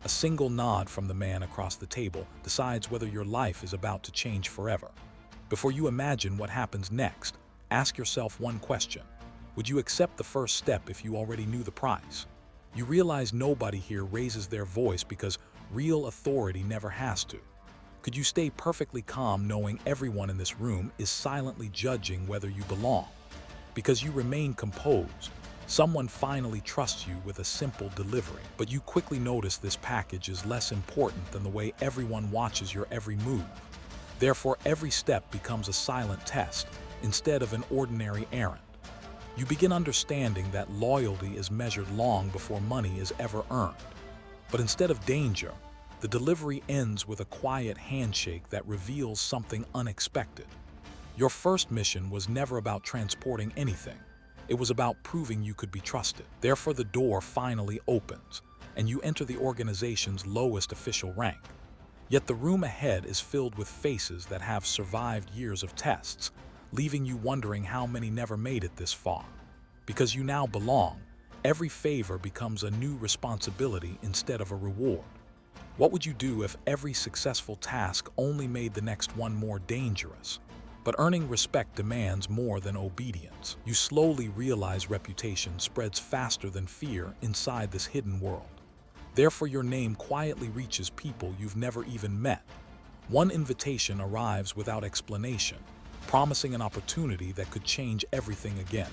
A single nod from the man across the table decides whether your life is about to change forever. Before you imagine what happens next, ask yourself one question. Would you accept the first step if you already knew the price? You realize nobody here raises their voice because real authority never has to. Could you stay perfectly calm knowing everyone in this room is silently judging whether you belong? Because you remain composed, someone finally trusts you with a simple delivery. But you quickly notice this package is less important than the way everyone watches your every move. Therefore, every step becomes a silent test instead of an ordinary errand. You begin understanding that loyalty is measured long before money is ever earned. But instead of danger, the delivery ends with a quiet handshake that reveals something unexpected. Your first mission was never about transporting anything. It was about proving you could be trusted. Therefore, the door finally opens, and you enter the organization's lowest official rank. Yet the room ahead is filled with faces that have survived years of tests, leaving you wondering how many never made it this far. Because you now belong, every favor becomes a new responsibility instead of a reward. What would you do if every successful task only made the next one more dangerous? But earning respect demands more than obedience. You slowly realize reputation spreads faster than fear inside this hidden world. Therefore, your name quietly reaches people you've never even met. One invitation arrives without explanation, promising an opportunity that could change everything again.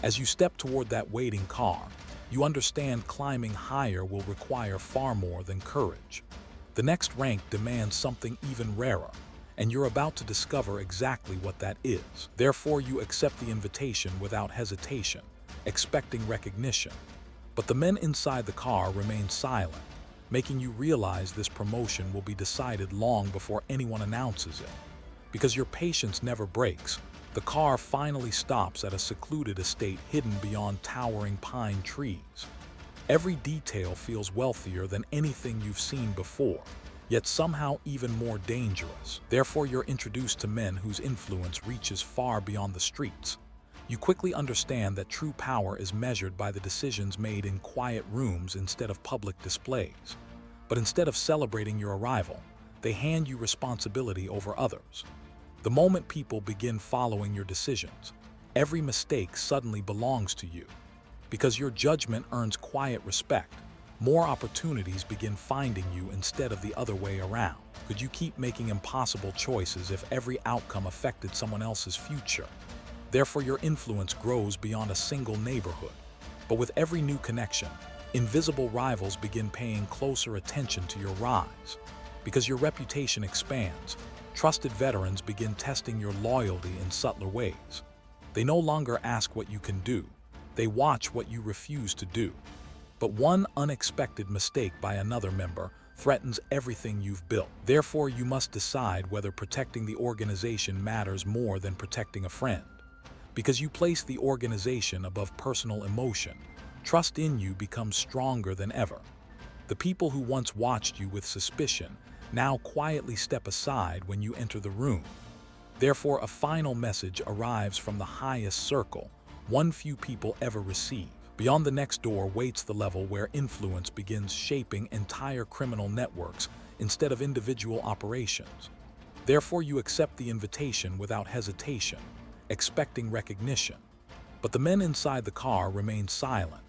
As you step toward that waiting car, you understand climbing higher will require far more than courage. The next rank demands something even rarer, and you're about to discover exactly what that is. Therefore, you accept the invitation without hesitation, expecting recognition. But the men inside the car remain silent, making you realize this promotion will be decided long before anyone announces it. Because your patience never breaks, the car finally stops at a secluded estate hidden beyond towering pine trees. Every detail feels wealthier than anything you've seen before, yet somehow even more dangerous. Therefore, you're introduced to men whose influence reaches far beyond the streets. You quickly understand that true power is measured by the decisions made in quiet rooms instead of public displays. But instead of celebrating your arrival, they hand you responsibility over others. The moment people begin following your decisions, every mistake suddenly belongs to you. Because your judgment earns quiet respect, more opportunities begin finding you instead of the other way around. Could you keep making impossible choices if every outcome affected someone else's future? Therefore, your influence grows beyond a single neighborhood. But with every new connection, invisible rivals begin paying closer attention to your rise. Because your reputation expands, trusted veterans begin testing your loyalty in subtler ways. They no longer ask what you can do, they watch what you refuse to do. But one unexpected mistake by another member threatens everything you've built. Therefore, you must decide whether protecting the organization matters more than protecting a friend. Because you place the organization above personal emotion, trust in you becomes stronger than ever. The people who once watched you with suspicion now quietly step aside when you enter the room. Therefore, a final message arrives from the highest circle, one few people ever receive. Beyond the next door waits the level where influence begins shaping entire criminal networks instead of individual operations. Therefore, you accept the invitation without hesitation, expecting recognition. But the men inside the car remain silent,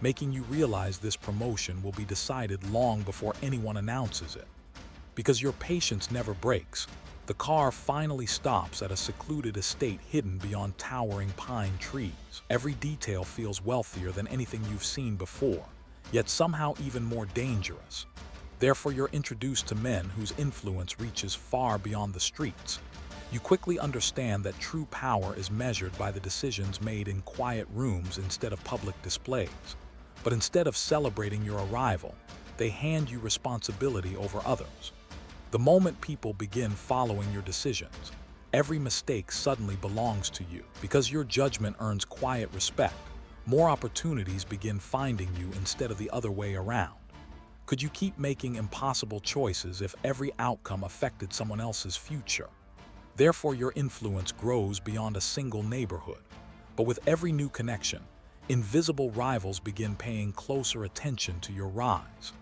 making you realize this promotion will be decided long before anyone announces it. Because your patience never breaks, the car finally stops at a secluded estate hidden beyond towering pine trees. Every detail feels wealthier than anything you've seen before, yet somehow even more dangerous. Therefore, you're introduced to men whose influence reaches far beyond the streets. You quickly understand that true power is measured by the decisions made in quiet rooms instead of public displays. But instead of celebrating your arrival, they hand you responsibility over others. The moment people begin following your decisions, every mistake suddenly belongs to you. Because your judgment earns quiet respect, more opportunities begin finding you instead of the other way around. Could you keep making impossible choices if every outcome affected someone else's future? Therefore, your influence grows beyond a single neighborhood. But with every new connection, invisible rivals begin paying closer attention to your rise.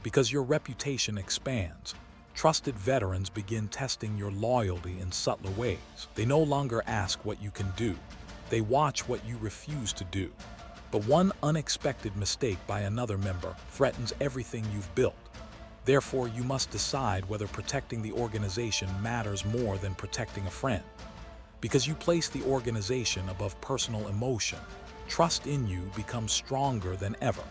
Because your reputation expands, trusted veterans begin testing your loyalty in subtler ways. They no longer ask what you can do. They watch what you refuse to do. But one unexpected mistake by another member threatens everything you've built. Therefore, you must decide whether protecting the organization matters more than protecting a friend. Because you place the organization above personal emotion, trust in you becomes stronger than ever.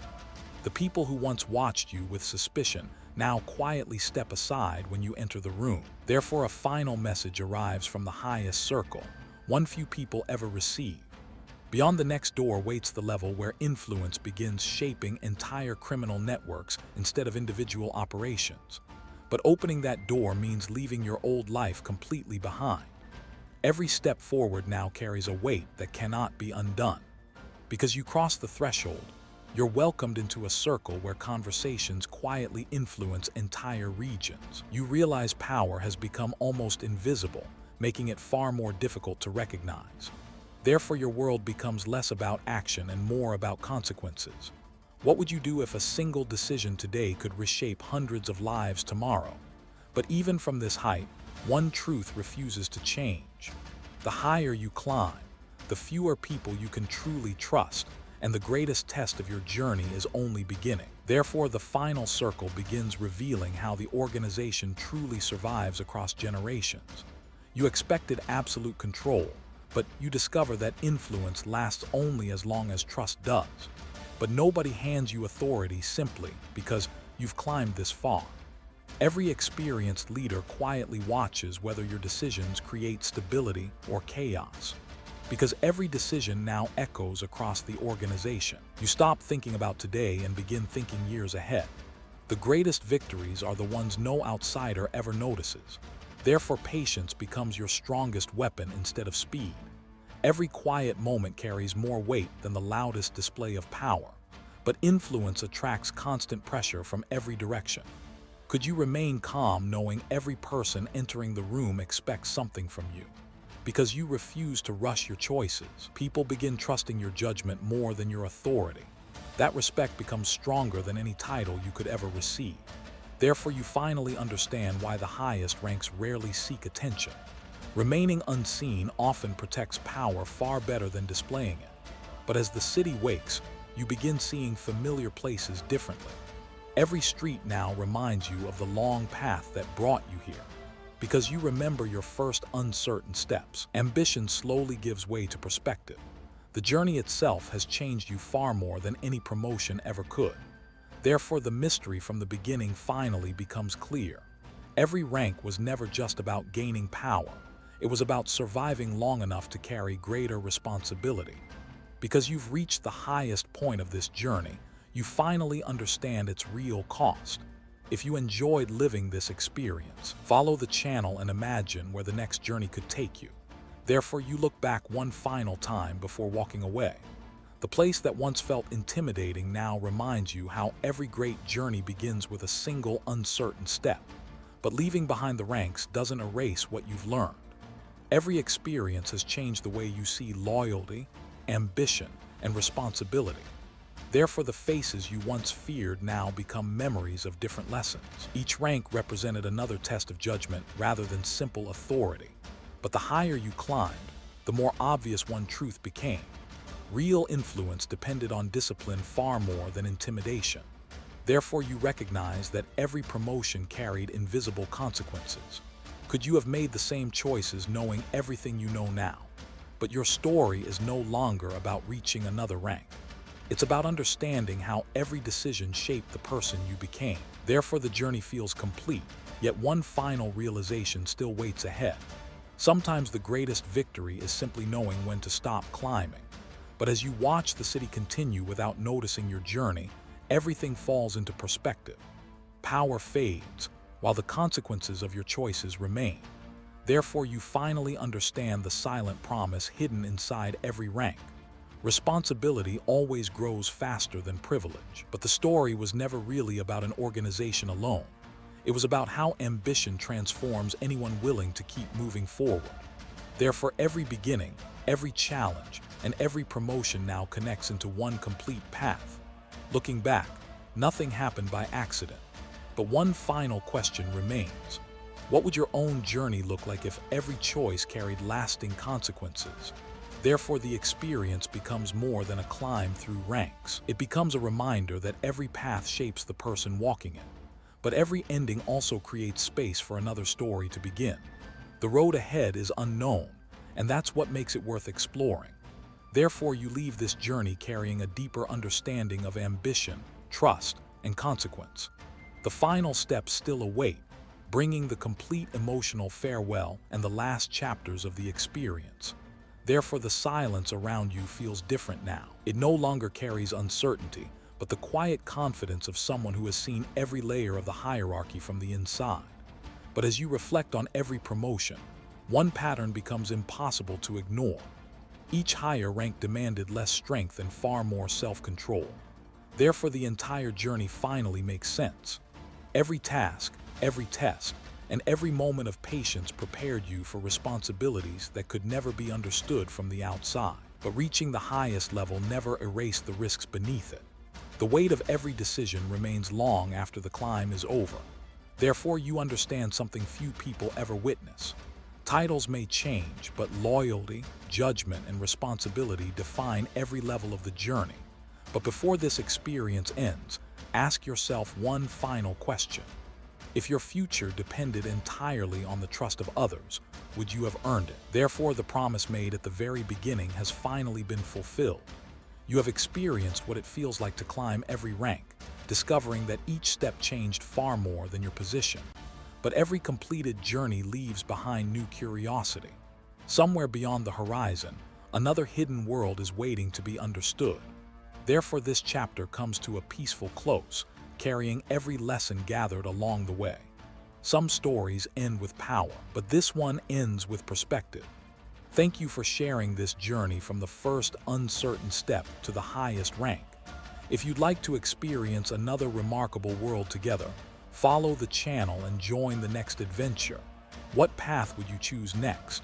The people who once watched you with suspicion now quietly step aside when you enter the room. Therefore, a final message arrives from the highest circle, one few people ever receive. Beyond the next door waits the level where influence begins shaping entire criminal networks instead of individual operations. But opening that door means leaving your old life completely behind. Every step forward now carries a weight that cannot be undone. Because you cross the threshold, you're welcomed into a circle where conversations quietly influence entire regions. You realize power has become almost invisible, making it far more difficult to recognize. Therefore, your world becomes less about action and more about consequences. What would you do if a single decision today could reshape hundreds of lives tomorrow? But even from this height, one truth refuses to change. The higher you climb, the fewer people you can truly trust, and the greatest test of your journey is only beginning. Therefore, the final circle begins revealing how the organization truly survives across generations. You expected absolute control, but you discover that influence lasts only as long as trust does. But nobody hands you authority simply because you've climbed this far. Every experienced leader quietly watches whether your decisions create stability or chaos. Because every decision now echoes across the organization. You stop thinking about today and begin thinking years ahead. The greatest victories are the ones no outsider ever notices. Therefore, patience becomes your strongest weapon instead of speed. Every quiet moment carries more weight than the loudest display of power. But influence attracts constant pressure from every direction. Could you remain calm knowing every person entering the room expects something from you? Because you refuse to rush your choices, people begin trusting your judgment more than your authority. That respect becomes stronger than any title you could ever receive. Therefore, you finally understand why the highest ranks rarely seek attention. Remaining unseen often protects power far better than displaying it. But as the city wakes, you begin seeing familiar places differently. Every street now reminds you of the long path that brought you here. Because you remember your first uncertain steps, ambition slowly gives way to perspective. The journey itself has changed you far more than any promotion ever could. Therefore, the mystery from the beginning finally becomes clear. Every rank was never just about gaining power. It was about surviving long enough to carry greater responsibility. Because you've reached the highest point of this journey, you finally understand its real cost. If you enjoyed living this experience, follow the channel and imagine where the next journey could take you. Therefore, you look back one final time before walking away. The place that once felt intimidating now reminds you how every great journey begins with a single uncertain step. But leaving behind the ranks doesn't erase what you've learned. Every experience has changed the way you see loyalty, ambition, and responsibility. Therefore, the faces you once feared now become memories of different lessons. Each rank represented another test of judgment rather than simple authority. But the higher you climbed, the more obvious one truth became. Real influence depended on discipline far more than intimidation. Therefore, you recognize that every promotion carried invisible consequences. Could you have made the same choices knowing everything you know now? But your story is no longer about reaching another rank. It's about understanding how every decision shaped the person you became. Therefore, the journey feels complete, yet one final realization still waits ahead. Sometimes the greatest victory is simply knowing when to stop climbing. But as you watch the city continue without noticing your journey, everything falls into perspective. Power fades, while the consequences of your choices remain. Therefore, you finally understand the silent promise hidden inside every rank. Responsibility always grows faster than privilege. But the story was never really about an organization alone. It was about how ambition transforms anyone willing to keep moving forward. Therefore, every beginning, every challenge, and every promotion now connects into one complete path. Looking back, nothing happened by accident. But one final question remains. What would your own journey look like if every choice carried lasting consequences? Therefore, the experience becomes more than a climb through ranks. It becomes a reminder that every path shapes the person walking it. But every ending also creates space for another story to begin. The road ahead is unknown, and that's what makes it worth exploring. Therefore, you leave this journey carrying a deeper understanding of ambition, trust, and consequence. The final steps still await, bringing the complete emotional farewell and the last chapters of the experience. Therefore, the silence around you feels different now. It no longer carries uncertainty, but the quiet confidence of someone who has seen every layer of the hierarchy from the inside. But as you reflect on every promotion, one pattern becomes impossible to ignore. Each higher rank demanded less strength and far more self-control. Therefore, the entire journey finally makes sense. Every task, every test, and every moment of patience prepared you for responsibilities that could never be understood from the outside. But reaching the highest level never erased the risks beneath it. The weight of every decision remains long after the climb is over. Therefore, you understand something few people ever witness. Titles may change, but loyalty, judgment, and responsibility define every level of the journey. But before this experience ends, ask yourself one final question. If your future depended entirely on the trust of others, would you have earned it? Therefore, the promise made at the very beginning has finally been fulfilled. You have experienced what it feels like to climb every rank, discovering that each step changed far more than your position. But every completed journey leaves behind new curiosity. Somewhere beyond the horizon, another hidden world is waiting to be understood. Therefore, this chapter comes to a peaceful close, carrying every lesson gathered along the way. Some stories end with power, but this one ends with perspective. Thank you for sharing this journey from the first uncertain step to the highest rank. If you'd like to experience another remarkable world together, follow the channel and join the next adventure. What path would you choose next?